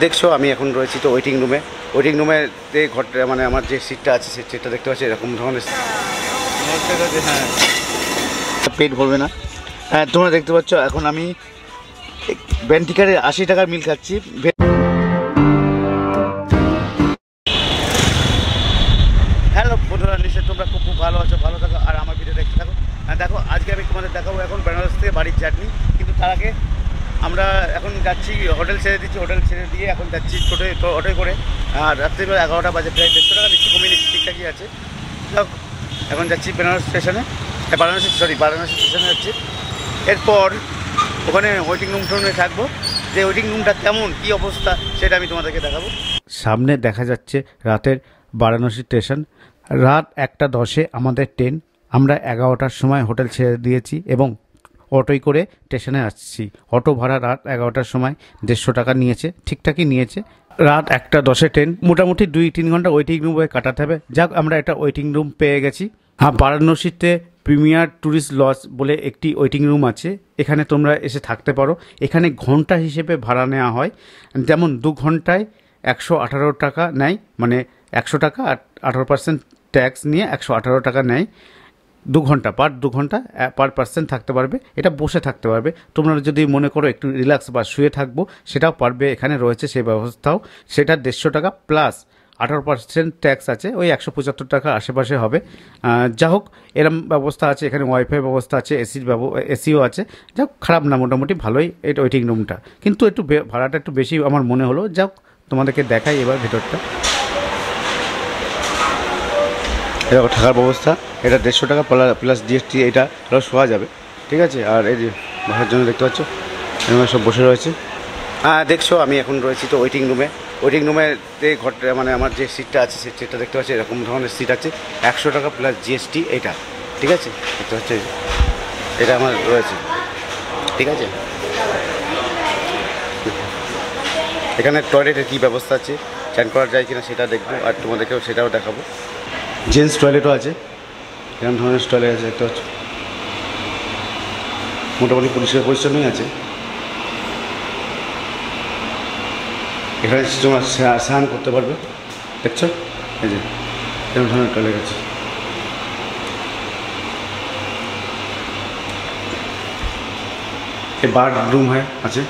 দেখছো আমি এখন রয়েছি তো ওয়েটিং রুমে। ওয়েটিং রুমে ঘরটা মানে আমার যে সিটটা আছে সেই সিটটা দেখতে পাচ্ছি এরকম ধরনের। হ্যাঁ, পেট ভরবে না। হ্যাঁ, তোমরা দেখতে পাচ্ছ এখন আমি ব্যান্টিকারে 80 টাকার মিল খাচ্ছি। হ্যালো বন্ধুরা, নিশ্চয়ই তোমরা খুব ভালো আছো, ভালো থাকো আর আমার ভিডিও দেখতে থাকো। দেখো আজকে আমি তোমাদের দেখাবো এখন বেনারস থেকে বাড়ির জার্নি। কিন্তু তার আগে আমরা এখন যাচ্ছি, হোটেল ছেড়ে দিচ্ছি, হোটেল ছেড়ে দিয়ে এখন যাচ্ছি অটোয় করে। আর রাত্রিবেলা 11টা বাজে, প্রায় 150 টাকা নিচ্ছি, কমিয়ে নিচ্ছি, ঠিকঠাকই আছে। এখন যাচ্ছি বেনারস স্টেশনে, বারাণসী স্টেশনে যাচ্ছি। এরপর ওখানে ওয়েটিং রুমে থাকবো, যে ওয়েটিং রুমটা কেমন কী অবস্থা সেটা আমি তোমাদেরকে দেখাবো। সামনে দেখা যাচ্ছে রাতের বারাণসী স্টেশন। রাত 1:10 আমাদের ট্রেন। আমরা 11টার সময় হোটেল ছেড়ে দিয়েছি এবং অটোয় করে স্টেশনে আসছি। অটো ভাড়া রাত 11টার সময় 150 টাকা নিয়েছে, ঠিকঠাকই নিয়েছে। রাত 1:10 ট্রেন, মোটামুটি 2-3 ঘন্টা ওয়েটিং রুমে কাটাতে হবে। যাক, আমরা একটা ওয়েটিং রুম পেয়ে গেছি। হ্যাঁ, বারাণসীতে প্রিমিয়ার ট্যুরিস্ট লজ বলে একটি ওয়েটিং রুম আছে, এখানে তোমরা এসে থাকতে পারো। এখানে ঘন্টা হিসেবে ভাড়া নেওয়া হয়, যেমন 2 ঘন্টায় 118 টাকা নেয়, মানে 100 টাকা আর 18% ট্যাক্স নিয়ে 118 টাকা নেয়। 2 ঘন্টা পার পার্সন থাকতে পারবে, এটা বসে থাকতে পারবে। তোমরা যদি মনে করো একটু রিল্যাক্স বা শুয়ে থাকবো সেটাও পারবে, এখানে রয়েছে সেই ব্যবস্থাও। সেটা 150 টাকা প্লাস 18% ট্যাক্স আছে, ওই 175 টাকা আশেপাশে হবে। যা হোক, এরম ব্যবস্থা আছে এখানে, ওয়াইফাই ব্যবস্থা আছে, এসিও আছে। যা হোক, খারাপ না, মোটামুটি ভালোই এটা ওয়েটিং রুমটা। কিন্তু একটু ভাড়াটা একটু বেশি আমার মনে হলো। যা হোক, তোমাদেরকে দেখাই এবার ভেতরটা। এটা থাকার ব্যবস্থা, এটা 150 টাকা প্লাস জিএসটি, এটা শোয়া যাবে, ঠিক আছে। আর এই যে বসার জন্য দেখতে পাচ্ছ এখানে সব বসে রয়েছে। দেখছো আমি এখন রয়েছি তো ওয়েটিং রুমে। ওয়েটিং রুমে ঘরটা মানে আমার যে সিটটা আছে সেই সিটটা দেখতে পাচ্ছি এরকম ধরনের সিট আছে, 100 টাকা প্লাস জিএসটি এটা, ঠিক আছে। দেখতে পাচ্ছি এটা আমার রয়েছে, ঠিক আছে। এখানে টয়লেটের কী ব্যবস্থা আছে, চান করা যায় কিনা সেটা দেখবো, আর তোমাদেরকেও সেটাও দেখাবো। জেন্টস টয়লেটও আছে, এরকম ধরনের টয়লেট আছে দেখতে পাচ্ছ, মোটামুটি পরিষ্কার পরিচ্ছন্নই আছে। এখানে তোমরা স্নান করতে পারবে, দেখছো এই যে এরকম ধরনের টয়লেট আছে। এই বাথরুম আছে।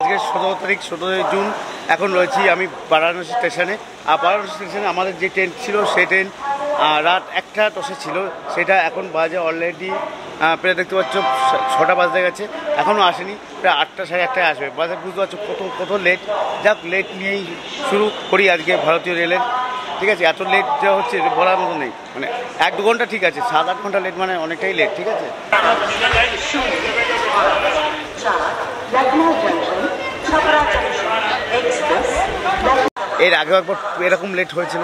আজকে 17 তারিখ, 17 জুন। এখন রয়েছি আমি বারাণসী স্টেশনে। আর বারাণসী স্টেশনে আমাদের যে ট্রেন ছিল সেই ট্রেন রাত 1:10 ছিল, সেটা এখন বাজে অলরেডি প্রায় দেখতে পাচ্ছ 6টা বাজতে গেছে, এখনও আসেনি। প্রায় 8টা সাড়ে 8টায় আসবে, বাজে বুঝতে পারছো কত লেট। যাক, লেট নিয়েই শুরু করি আজকে ভারতীয় রেলের, ঠিক আছে। এত লেট যা হচ্ছে বলার মতো নেই, মানে 1-2 ঘন্টা ঠিক আছে, 7-8 ঘন্টা লেট মানে অনেকটাই লেট, ঠিক আছে। এর আগেও একবার এরকম লেট হয়েছিল,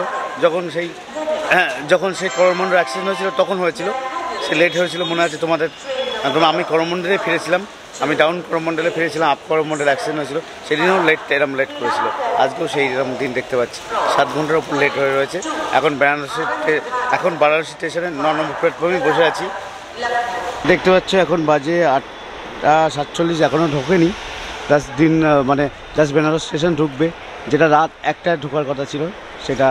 যখন সেই করমণ্ডল অ্যাক্সিডেন্ট হয়েছিল তখন হয়েছিল, সে লেট হয়েছিল মনে আছে তোমাদের। আমি করমণ্ডলে ফিরেছিলাম, আমি ডাউন করমণ্ডলে ফিরেছিলাম, আপ করমণ্ডলে অ্যাক্সিডেন্ট হয়েছিল, সেদিনও এরকম লেট করেছিল। আজকেও সেই এরকম দিন দেখতে পাচ্ছি, 7 ঘন্টার উপর লেট হয়ে রয়েছে। এখন বারাণসী স্টেশনে 9 নম্বর প্ল্যাটফর্মে বসে আছি, দেখতে পাচ্ছ। এখন বাজে 8:47, এখনও ঢোকেনি। জাস্ট বেনারস স্টেশন ঢুকবে, যেটা রাত 1টায় ঢোকার কথা ছিল, সেটা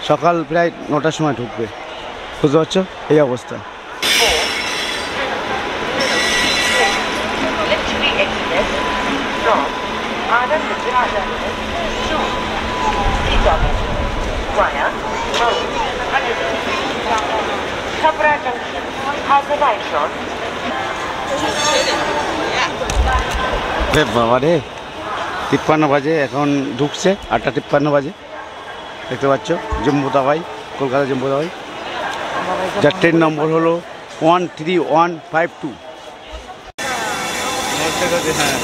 সকাল প্রায় 9টার সময় ঢুকবে, বুঝতে পারছো এই অবস্থা। বাবা রে, 53 বাজে, এখন ঢুকছে 8:53 বাজে, দেখতে পাচ্ছ। জম্মু তাওয়াই, কলকাতা জম্মু তাওয়াই, যার ট্রেন নম্বর হলো 13152। হ্যাঁ,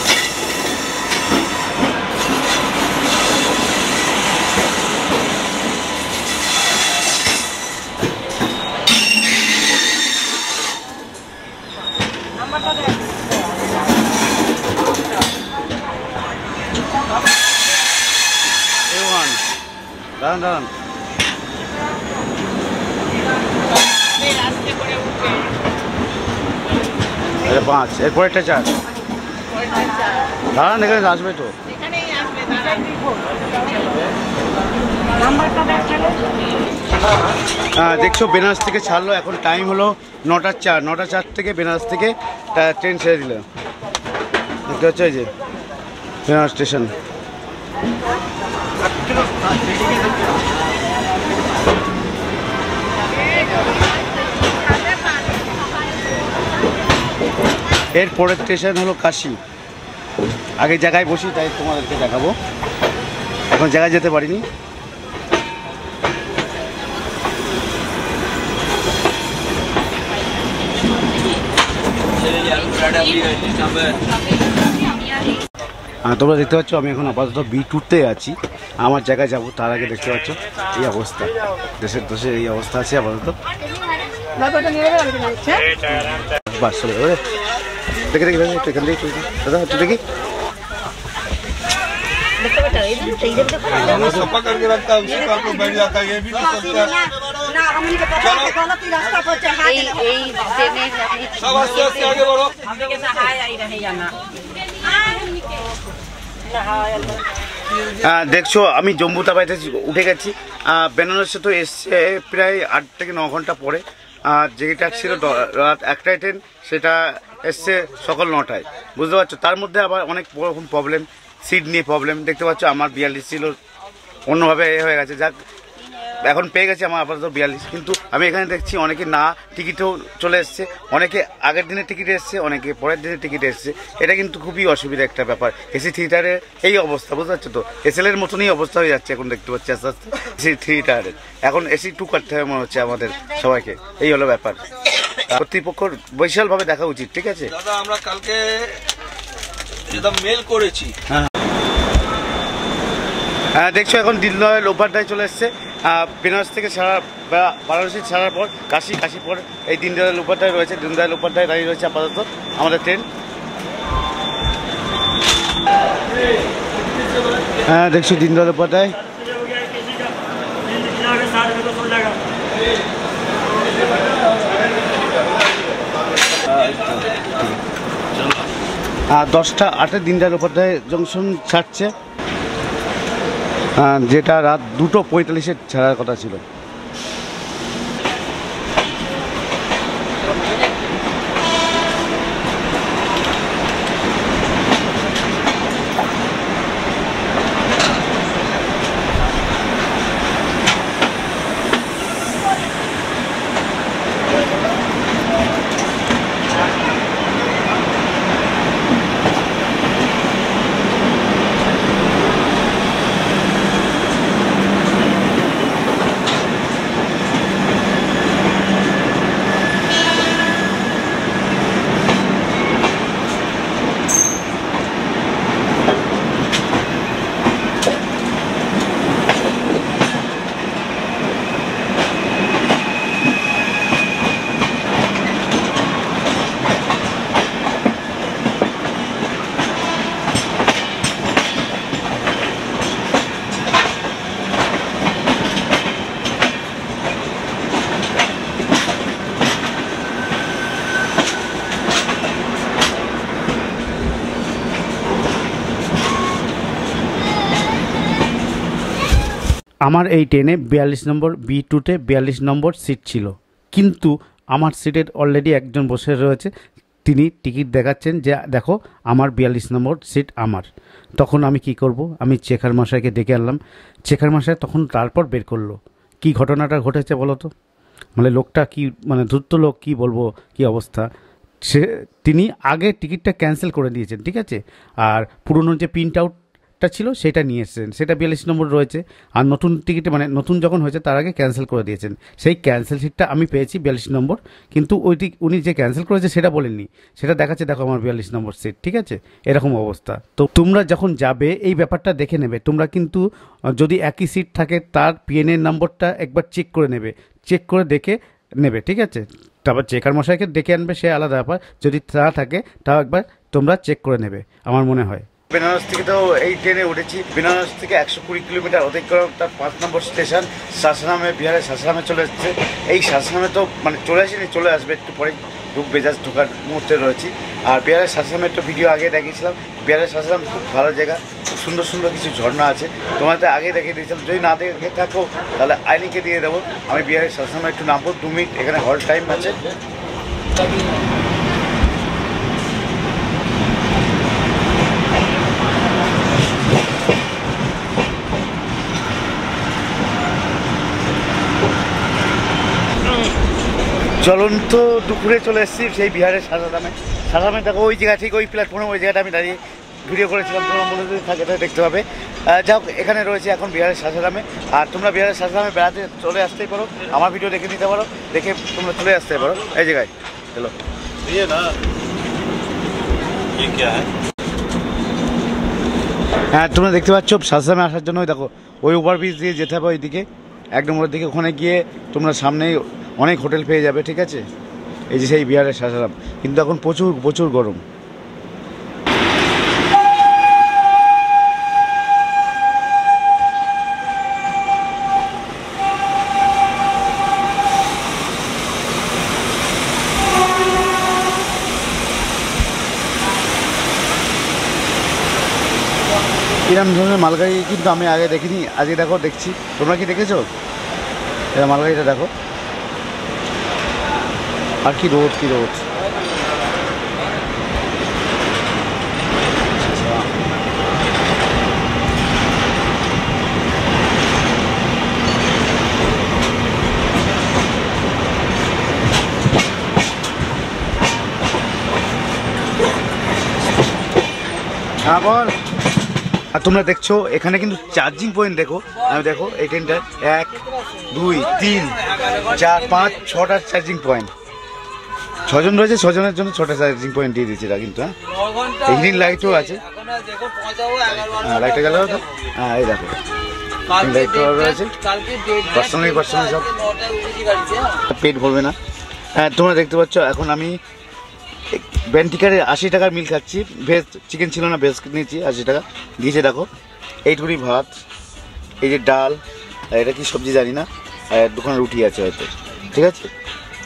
দাঁড়ান দাঁড়ান। এটা 5, এরপরেরটা 4। দাঁড়ান, এখানে আসবে তো। দেখছো বেনারস থেকে ছাড়লো, এখন টাইম হলো 9টা 4। 9টা 4 থেকে বেনারস থেকে ট্রেন ছেড়ে দিল। দেখতে হচ্ছে এই যে বেনারস স্টেশন। এর পরের স্টেশন হলো কাশি। আগে জায়গায় বসি, তাই তোমাদেরকে দেখাবো। এখন জায়গায় যেতে পারিনি। তোমরা দেখতে পাচ্ছ আমি এখন আপাতত B2-তে আছি। আমার জায়গায় যাব তার আগে দেখতে পাচ্ছ এই অবস্থা, দেশের এই অবস্থা আছে আপাতত। বাস চলে দেখে দেখি এখান থেকে দাদা একটু দেখি। দেখছো আমি জম্মু তাওয়াতে উঠে গেছি। বেনারসে তো এসছে প্রায় 8 থেকে 9 ঘন্টা পরে। যেটা ছিল রাত 1টায় ট্রেন, সেটা এসছে সকাল 9টায়। বুঝতে পারছো, তার মধ্যে আবার অনেক রকম প্রবলেম, সিট নিয়ে প্রবলেম। দেখতে পাচ্ছ আমার 42 ছিল, অন্যভাবে হয়ে গেছে। যাক এখন পেয়ে গেছি আমার আপাতত 42। কিন্তু আমি এখানে দেখছি অনেকে না টিকিটও চলে এসছে, অনেকে আগের দিনের টিকিট এসছে, অনেকে পরের দিনের টিকিট এসছে। এটা কিন্তু খুবই অসুবিধা একটা ব্যাপার। এসি থিয়েটারে এই অবস্থা, বুঝতে পারছো তো। SL এর মতনই অবস্থা হয়ে যাচ্ছে এখন, দেখতে পাচ্ছি আস্তে আস্তে এসি থিয়েটারের। এখন AC 2 করতে হবে মনে হচ্ছে আমাদের সবাইকে। এই হলো ব্যাপার। কর্তৃপক্ষর বিশালভাবে দেখা উচিত। ঠিক আছে দাদা, আমরা কালকে যেটা মেল করেছি। হ্যাঁ দেখছো এখন দীনদয়াল উপাধ্যায় চলে এসছে। বেনারস থেকে ছাড়া বা বারাণসী ছাড়ার পর কাশি পর এই দীনদয়াল উপাধ্যায় রয়েছে। দীনদয়াল উপাধ্যায় দাঁড়িয়ে রয়েছে আপাতত আমাদের ট্রেন। হ্যাঁ দেখছো দীনদয়াল উপাধ্যায়। আর 10টা 8-এ দীনদয়াল উপাধ্যায় জংশন ছাড়ছে, যেটা রাত 2:45-এ ছাড়ার কথা ছিল। আমার এই ট্রেনে 42 নম্বর B2-তে 42 নম্বর সিট ছিল, কিন্তু আমার সিটের অলরেডি একজন বসে রয়েছে। তিনি টিকিট দেখাচ্ছেন যে দেখো আমার 42 নম্বর সিট আমার। তখন আমি কি করব? আমি চেকার মশাইকে ডেকে আনলাম। চেকার মশাই তখন তারপর বের করলো কি ঘটনাটা ঘটেছে বলো তো। মানে লোকটা কি, মানে ধূর্ত লোক, কি বলবো কি অবস্থা। তিনি আগে টিকিটটা ক্যান্সেল করে দিয়েছেন, ঠিক আছে, আর পুরনো যে প্রিন্ট আউটটা ছিল সেটা নিয়ে এসেছেন, সেটা 42 নম্বর রয়েছে। আর নতুন টিকিটে মানে নতুন যখন হয়েছে তার আগে ক্যান্সেল করে দিয়েছেন। সেই ক্যান্সেল সিটটা আমি পেয়েছি 42 নম্বর, কিন্তু ওইটি উনি যে ক্যান্সেল করেছে সেটা বলেননি, সেটা দেখাচ্ছে দেখো আমার 42 নম্বর সিট, ঠিক আছে। এরকম অবস্থা। তো তোমরা যখন যাবে এই ব্যাপারটা দেখে নেবে। তোমরা কিন্তু যদি একই সিট থাকে তার PN-এর নম্বরটা একবার চেক করে নেবে, চেক করে দেখে নেবে, ঠিক আছে। তারপর চেকার মশাইকে ডেকে আনবে, সে আলাদা ব্যাপার। যদি তা থাকে তাও একবার তোমরা চেক করে নেবে আমার মনে হয়। বেনারস থেকে তো এই ট্রেনে উঠেছি। বেনারস থেকে 120 কিলোমিটার অতিক্রম, তার 5 নম্বর স্টেশন সাসারামে, বিহারের সাসারামে চলে এসেছে। এই সাসারামে তো মানে চলে আসেনি, চলে আসবে একটু পরে, ঢুকবে, জাস্ট ঢোকার মুহূর্তে রয়েছি। আর বিহারের সাসারামে একটা ভিডিও আগে দেখিয়েছিলাম। বিহারের সাসারাম খুব ভালো জায়গা, খুব সুন্দর সুন্দর কিছু ঝর্ণা আছে, তোমাদের আগে দেখিয়ে দিয়েছিলাম। যদি না দেখে থাকো তাহলে আইলিকে দিয়ে দেবো। আমি বিহারের সাসারামে একটু নামবো, 2 মিনিট এখানে হল টাইম আছে। চলন্ত দুপুরে চলে এসেছি সেই বিহারের সাসারামে। সাসারামে দেখো ওই জায়গা, ঠিক ওই প্ল্যাটফর্মে ওই জায়গাটা আমি দাঁড়িয়ে ভিডিও করেছিলাম, তোমার মনে যদি থাকে তাহলে দেখতে পাবে। যাও, এখানে রয়েছে এখন বিহারের সাসারামে। আর তোমরা বিহারের সাসারামে বেড়াতে চলে আসতেই পারো, আমার ভিডিও দেখে নিতে পারো, দেখে তোমরা চলে আসতে পারো এই জায়গায়। চলো হ্যাঁ, তোমরা দেখতে পাচ্ছ সাসারামে আসার জন্য দেখো ওই ওভারব্রিজ দিয়ে যেতে হবে ওইদিকে, এক নম্বরের দিকে। ওখানে গিয়ে তোমরা সামনেই অনেক হোটেল পেয়ে যাবে, ঠিক আছে। এই যে সেই বিহারের সাসারাম, কিন্তু এখন প্রচুর প্রচুর গরম। এরকম ধরনের মালগাড়ি কিন্তু আমি আগে দেখিনি, আজকে দেখো দেখছি। তোমরা কি দেখেছো? এটা মালগাড়িটা দেখো, আর কি রোড, কি রোড। হ্যাঁ বল। আর তোমরা দেখছো এখানে কিন্তু চার্জিং পয়েন্ট দেখো, আমি দেখো এই ট্রেনটায় 1 2 3 4 5 6টা চার্জিং পয়েন্ট। 6 জন রয়েছে, 6 জনের জন্য 6টা চার্জিং পয়েন্ট দিয়ে দিয়েছে কিন্তু। হ্যাঁ, ইভিনিং লাইটও আছে। হ্যাঁ, লাইটটা গেল তো। হ্যাঁ, এই দেখো লাইটও রয়েছে, পার্সোনালি সব, পেট ভরবে না। হ্যাঁ, তোমরা দেখতে পাচ্ছ এখন আমি বেন্টিকারে 80 টাকার মিল খাচ্ছি। ভেজ চিকেন ছিল না, ভেজ নিয়েছি, 80 টাকা দিয়েছে। দেখো এইটুকুনি ভাত, এই যে ডাল, আর এটা কি সবজি জানি না, আর দুখানা রুটি আছে হয়তো, ঠিক আছে।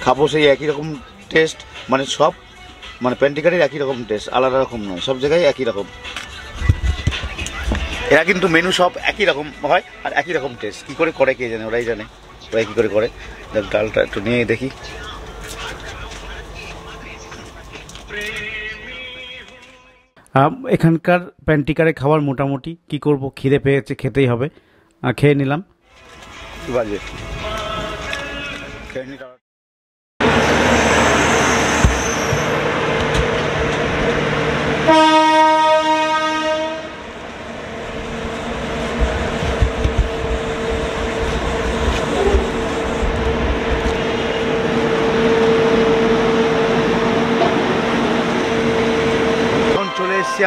খাবো সেই একই রকম টেস্ট, মানে সব মানে পেন্টিকারের একই রকম টেস্ট, আলাদা রকম নয়, সব জায়গায় একই রকম। এরা কিন্তু মেনু সব একই রকম হয় আর একই রকম টেস্ট। কী করে করে কে জানে, ওরাই জানে ওরাই কী করে করে। ডালটা একটু নিয়ে দেখি। এখানকার প্যান্টিকারে খাবার মোটামুটি, কি করব, খিদে পেয়েছে, খেতেই হবে, খেয়ে নিলাম। বাজে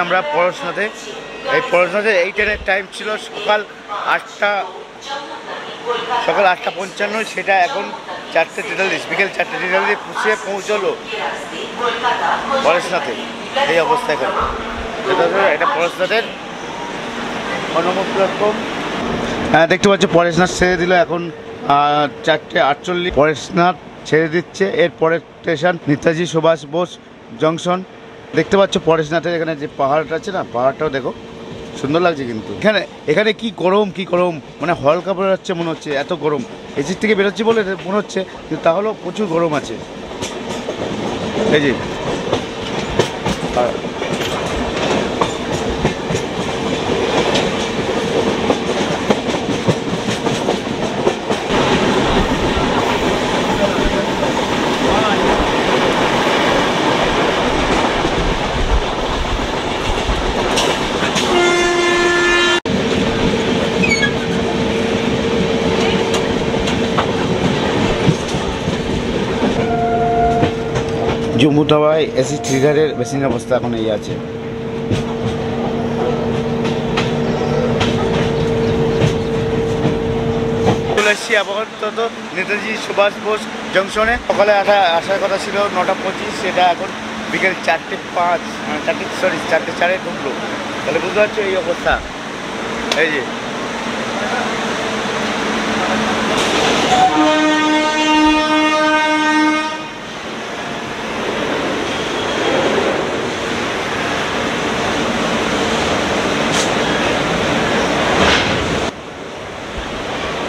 আমরা পড়াশোনাতে। এই পড়াশোনাতে এই ট্রেনের টাইম ছিল সকাল 8:55, সেটা এখন 4:43, বিকেল 4:43 পুষিয়ে পৌঁছলো পড়াশোনাতে। এই অবস্থা এখন এটা পড়াশোনাদের অনুমোদ প্ল্যাটফর্ম। হ্যাঁ, দেখতে পাচ্ছ পরেশনাথ ছেড়ে দিল এখন 4:48। পরেশনাথ ছেড়ে দিচ্ছে, এর পরের স্টেশন নেতাজি সুভাষ বোস জংশন। দেখতে পাচ্ছ পরেশনাথের এখানে যে পাহাড়টা আছে না, পাহাড়টাও দেখো সুন্দর লাগছে কিন্তু। এখানে কি গরম, কি গরম, মানে হলকা বেরোচ্ছে মনে হচ্ছে, এত গরম। এসির থেকে বেরোচ্ছি বলে মনে হচ্ছে, কিন্তু তাহলেও প্রচুর গরম আছে। এই যে জম্মু টাওয়ায় এসি থ্রিলারের বেসিনের অবস্থা এখন এই আছে। চলে এসেছি আপাতত নেতাজি সুভাষ বোস জংশনে। সকালে আসার কথা ছিল 9:25, সেটা এখন বিকেল 4:05, 4:04 ঢুকলো। তাহলে বুঝতে পারছো এই অবস্থা। এই যে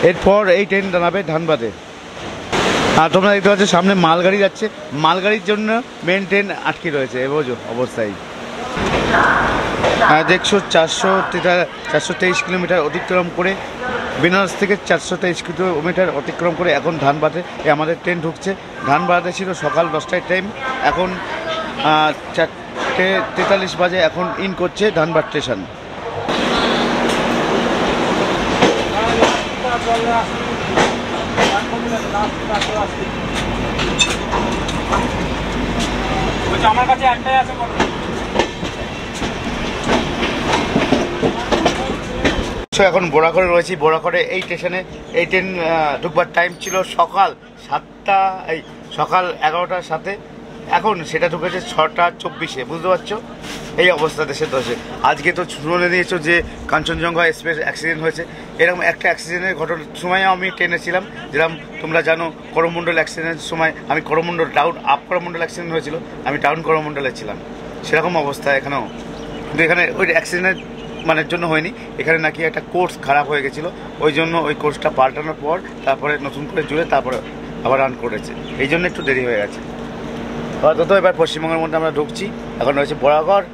এরপর এই ট্রেন দাঁড়াবে ধানবাদে। আর তোমরা দেখতে পাচ্ছ সামনে মালগাড়ি যাচ্ছে, মালগাড়ির জন্য মেন ট্রেন আটকে রয়েছে বোঝো অবস্থায়। দেখছো 423 কিলোমিটার অতিক্রম করে, বেনারস থেকে 423 কিলোমিটার অতিক্রম করে এখন ধানবাদে আমাদের ট্রেন ঢুকছে। ধানবাদে ছিল সকাল 10টায় টাইম, এখন 4:43 বাজে এখন ইন করছে ধানবাদ স্টেশন। আমার কাছে একটাই আছে। এখন বোরাখড়ে রয়েছি। বোরাখড়ে এই স্টেশনে এই ট্রেন ঢুকবার টাইম ছিল সকাল 7টা, এই সকাল 11টার সাথে, এখন সেটা ঢুকেছে 6:24। বুঝতে পারছো এই অবস্থা দেশের দশে। আজকে তো শুনে নিয়েছো যে কাঞ্চনজঙ্ঘা এক্সপ্রেস অ্যাক্সিডেন্ট হয়েছে। এরকম একটা অ্যাক্সিডেন্টের ঘটনার সময়ও আমি ট্রেনে ছিলাম, যেরকম তোমরা জানো করমণ্ডল অ্যাক্সিডেন্টের সময় আমি Coromandel down up Coromandel accident হয়েছিল, আমি ডাউন করমণ্ডলে ছিলাম। সেরকম অবস্থা এখানেও, কিন্তু এখানে ওই অ্যাক্সিডেন্টের মানের জন্য হয়নি, এখানে নাকি একটা কোর্স খারাপ হয়ে গেছিলো, ওই জন্য ওই কোর্সটা পাল্টানোর পর তারপরে নতুন করে জুড়ে তারপরে আবার রান করেছে, এই জন্য একটু দেরি হয়ে গেছে। অন্তত এবার পশ্চিমবঙ্গের মধ্যে আমরা ঢুকছি। এখন রয়েছে বোরাখড়।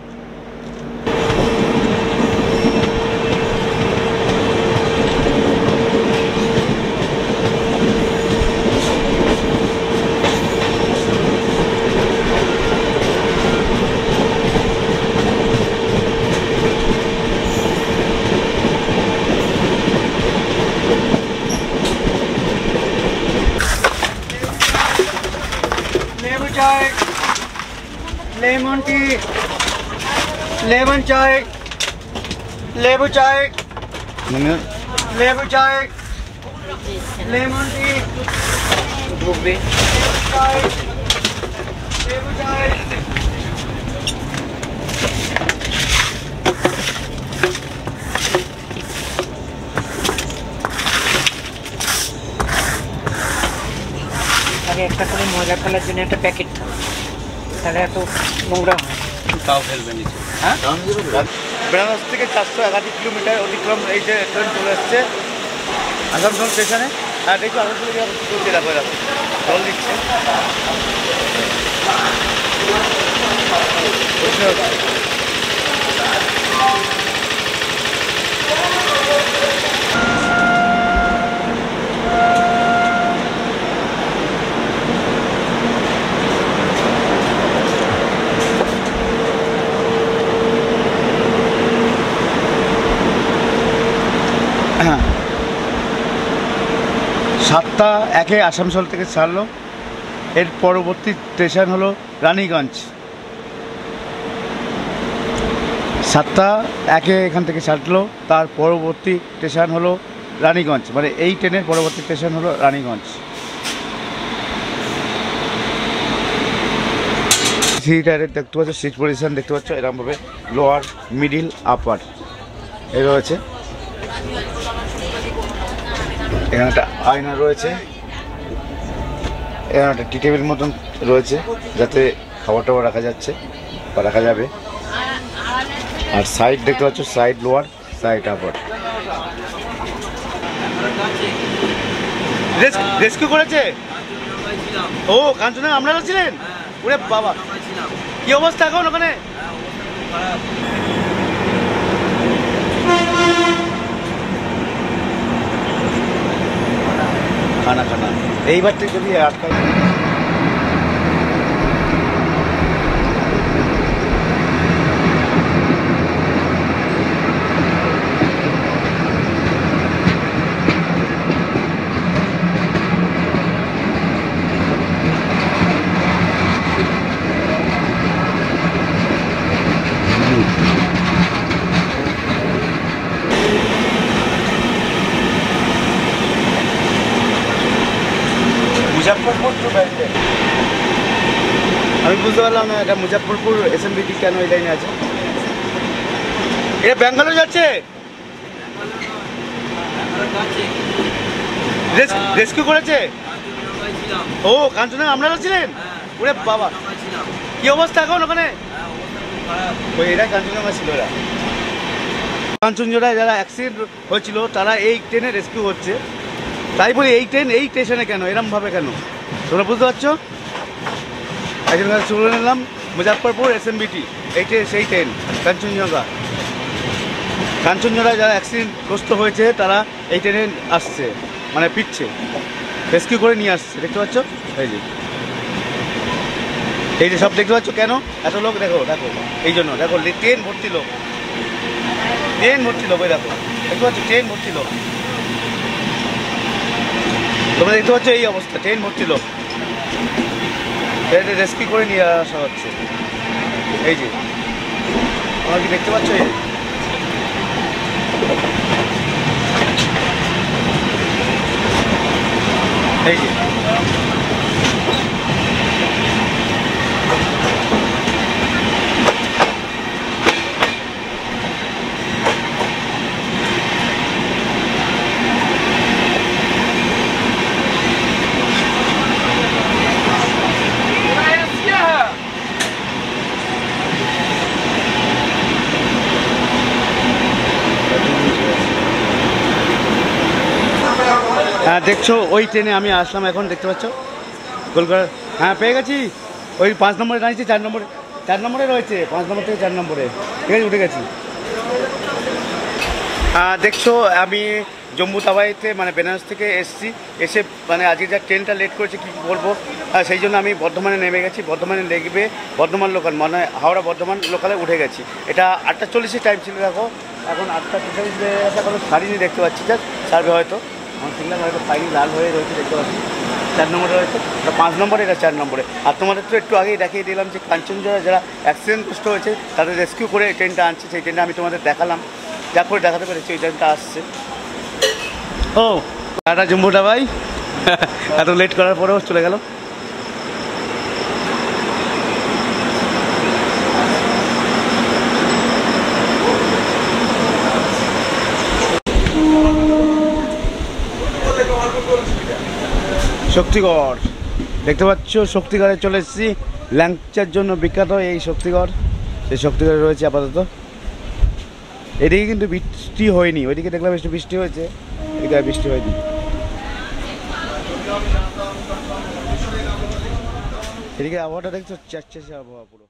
लेमन टी, लेमन चाय, लेबू चाय, लेबू चाय, लेमन टी, ढूंढे चाय, लेबू चाय। আগে একটা করে ময়লা ফেলার জন্য একটা প্যাকেট থাকে, তাহলে এত নোংরা হয়, তাও ফেলবে নিচে। হ্যাঁ, বেনারস থেকে 431 কিলোমিটার অতিক্রম এই যে ট্রেন চলে এসছে আসানসোল স্টেশনে। আর দেখো আসানসোলে চলছে, দেখো দেখো জল দিচ্ছে। হ্যাঁ, 7:01 আসানসোল থেকে ছাড়লো। এর পরবর্তী স্টেশন হলো রানীগঞ্জ। 7:01 এখান থেকে ছাড়লো, তার পরবর্তী স্টেশন হলো রানীগঞ্জ, মানে এই ট্রেনের পরবর্তী স্টেশন হলো রানীগঞ্জ। সিটারের দেখতে পাচ্ছ, সিট পজিশন দেখতে পাচ্ছ, এরকমভাবে লোয়ার, মিডিল, আপার এই রয়েছে। এখানে একটা আয়না রয়েছে, এখানে একটা টি টেবিল মতন রয়েছে যাতে খাবার টাবার রাখা যাচ্ছে বা রাখা যাবে। আর সাইড দেখতে পাচ্ছ, সাইড লোয়ার, সাইড আপার। রেস্কিউ করেছে? ও কাঞ্চনে আপনারা ছিলেন? ওরে বাবা, কি অবস্থা এখন ওখানে? খানা খানা এইবার থেকে যদি আটকায়। মুজাফরপুর টু ব্যান্ডেল, আমি বুঝতে পারলাম না এটা মুজাফরপুর এসএমবিটি কেন এই লাইনে আছে। এটা ব্যাঙ্গালোর যাচ্ছে, রেস্কিউ করেছে। ও কাঞ্চনজঙ্ঘা আপনারা ছিলেন? ওরে বাবা, কি অবস্থা এখন ওখানে? ওই এরা কাঞ্চনজঙ্ঘা ছিল, এরা কাঞ্চনজঙ্ঘায় যারা অ্যাক্সিডেন্ট হয়েছিল তারা এই ট্রেনে রেস্কিউ হচ্ছে। তাই বলি এই ট্রেন এই স্টেশনে কেন, এরমভাবে কেন, তোমরা বুঝতে পারছো? একজন চলে নিলাম মুজাফরপুর SMBT, এই ট্রেন সেই ট্রেন কাঞ্চনজঙ্ঘা। কাঞ্চনজঙ্ঘায় যারা অ্যাক্সিডেন্টগ্রস্ত হয়েছে তারা এই ট্রেনে আসছে, মানে ফিরছে, রেস্কিউ করে নিয়ে আসছে। দেখতে পাচ্ছ এই যে সব দেখতে পাচ্ছ। কেন এত লোক? দেখো দেখো, এই জন্য দেখো ট্রেন ভর্তি লোক, ট্রেন ভর্তি লোক, ওই দেখো দেখতে পাচ্ছ ট্রেন ভর্তি লোক। তোমরা দেখতে পাচ্ছ এই অবস্থা, ট্রেন ভর্তি লোক, রেস্কিউ করে নিয়ে আসা হচ্ছে। এই যে তোমরা কি দেখতে পাচ্ছ? এই যে হ্যাঁ দেখছো ওই ট্রেনে আমি আসলাম এখন, দেখতে পাচ্ছ কলকাতা। হ্যাঁ পেয়ে গেছি, ওই 5 নম্বরে দাঁড়িয়েছি, 4 নম্বরে রয়েছে, 5 নম্বর থেকে 4 নম্বরে, ঠিক আছে উঠে গেছি। দেখছো আমি জম্মু তাওয়াইতে মানে বেনারস থেকে এসছি, এসে মানে আজকে যা ট্রেনটা লেট করেছে কী বলবো, সেই জন্য আমি বর্ধমানে নেমে গেছি। বর্ধমানে লেগবে বর্ধমান লোকাল, মানে হাওড়া বর্ধমান লোকালে উঠে গেছি। এটা 8:40 টাইম ছিল, দেখো এখন 8:43 বেজে গেছে, এখনো ছাড়িনি, দেখতে পাচ্ছি যা সার্ভে হয়তো আমার সিগনাল হয়তো পাইনি, লাল হয়ে রয়েছে দেখতে পাচ্ছি। 4 নম্বরে রয়েছে, এটা 5 নম্বরে, এটা 4 নম্বরে। আর তোমাদের তো একটু আগেই দেখিয়ে দিলাম যে কাঞ্চনজঙ্ঘা যারা অ্যাক্সিডেন্টগ্রস্ত হয়েছে তাদের রেস্কিউ করে ট্রেনটা আনছে, সেই ট্রেনটা আমি তোমাদের দেখালাম, যা করে দেখাতে পেরেছি ওই ট্রেনটা আসছে। ও টাটা জম্বুটা ভাই, এত লেট করার পরেও চলে গেল। শক্তিগড় দেখতে পাচ্ছ, শক্তিগড়ে চলে এসেছি, ল্যাংচার জন্য বিখ্যাত এই শক্তিগড়। সেই শক্তিগড়ে রয়েছে আপাতত। এদিকে কিন্তু বৃষ্টি হয়নি, ওইদিকে দেখলাম একটু বৃষ্টি হয়েছে, এদিকে বৃষ্টি হয়নি। এদিকে আবহাওয়াটা দেখছো, চেঁচে আবহাওয়া পুরো।